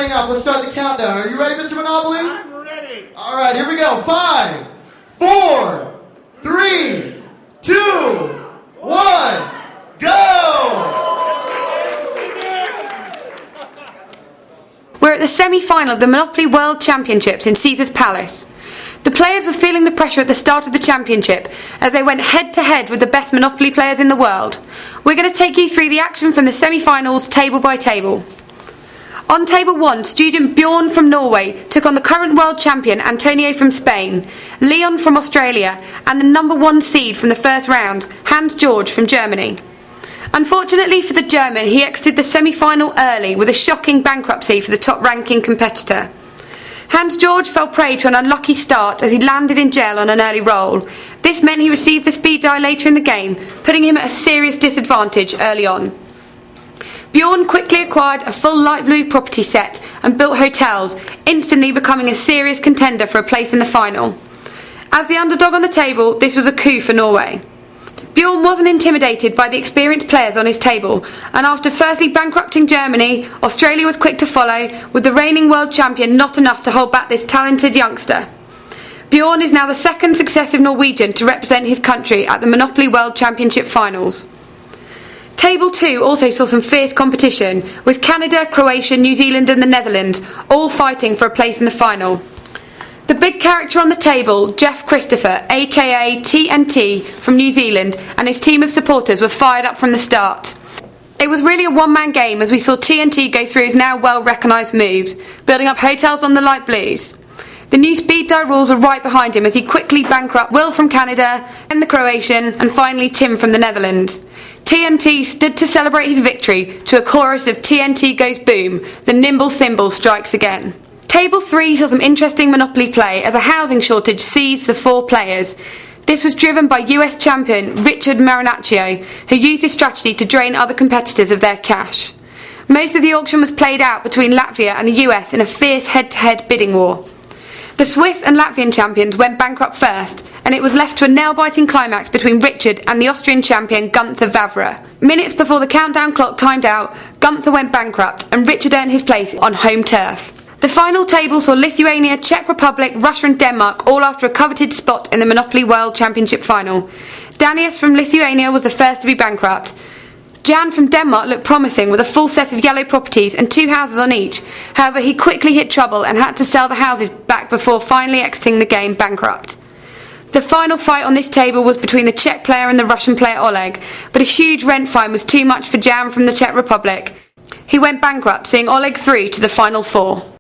hang up. Let's start the countdown. Are you ready, Mr. Monopoly? I'm ready. All right, here we go. 5, 4, 3, 2, 1, go! We're at the semi-final of the Monopoly World Championships in Caesars Palace. The players were feeling the pressure at the start of the championship as they went head-to-head with the best Monopoly players in the world. We're going to take you through the action from the semi-finals table by table. On table 1, student Bjorn from Norway took on the current world champion Antonio from Spain, Leon from Australia, and the number 1 seed from the first round, Hans Georg from Germany. Unfortunately for the German, he exited the semi-final early with a shocking bankruptcy for the top-ranking competitor. Hans Georg fell prey to an unlucky start as he landed in jail on an early roll. This meant he received the speed die later in the game, putting him at a serious disadvantage early on. Bjorn quickly acquired a full light blue property set and built hotels, instantly becoming a serious contender for a place in the final. As the underdog on the table, this was a coup for Norway. Bjorn wasn't intimidated by the experienced players on his table, and after firstly bankrupting Germany, Australia was quick to follow, with the reigning world champion not enough to hold back this talented youngster. Bjorn is now the second successive Norwegian to represent his country at the Monopoly World Championship finals. Table 2 also saw some fierce competition, with Canada, Croatia, New Zealand and the Netherlands all fighting for a place in the final. The big character on the table, Jeff Christopher, aka TNT from New Zealand, and his team of supporters were fired up from the start. It was really a one-man game as we saw TNT go through his now well-recognised moves, building up hotels on the light blues. The new speed die rules were right behind him as he quickly bankrupted Will from Canada, then the Croatian, and finally Tim from the Netherlands. TNT stood to celebrate his victory to a chorus of TNT goes boom, the nimble thimble strikes again. Table 3 saw some interesting Monopoly play as a housing shortage seized the 4 players. This was driven by US champion Richard Marinaccio, who used this strategy to drain other competitors of their cash. Most of the auction was played out between Latvia and the US in a fierce head-to-head bidding war. The Swiss and Latvian champions went bankrupt first, and it was left to a nail-biting climax between Richard and the Austrian champion Gunther Wawra. Minutes before the countdown clock timed out, Gunther went bankrupt and Richard earned his place on home turf. The final table saw Lithuania, Czech Republic, Russia and Denmark all after a coveted spot in the Monopoly World Championship final. Danius from Lithuania was the first to be bankrupt. Jan from Denmark looked promising with a full set of yellow properties and 2 houses on each. However, he quickly hit trouble and had to sell the houses back before finally exiting the game bankrupt. The final fight on this table was between the Czech player and the Russian player Oleg, but a huge rent fine was too much for Jan from the Czech Republic. He went bankrupt, seeing Oleg through to the final 4.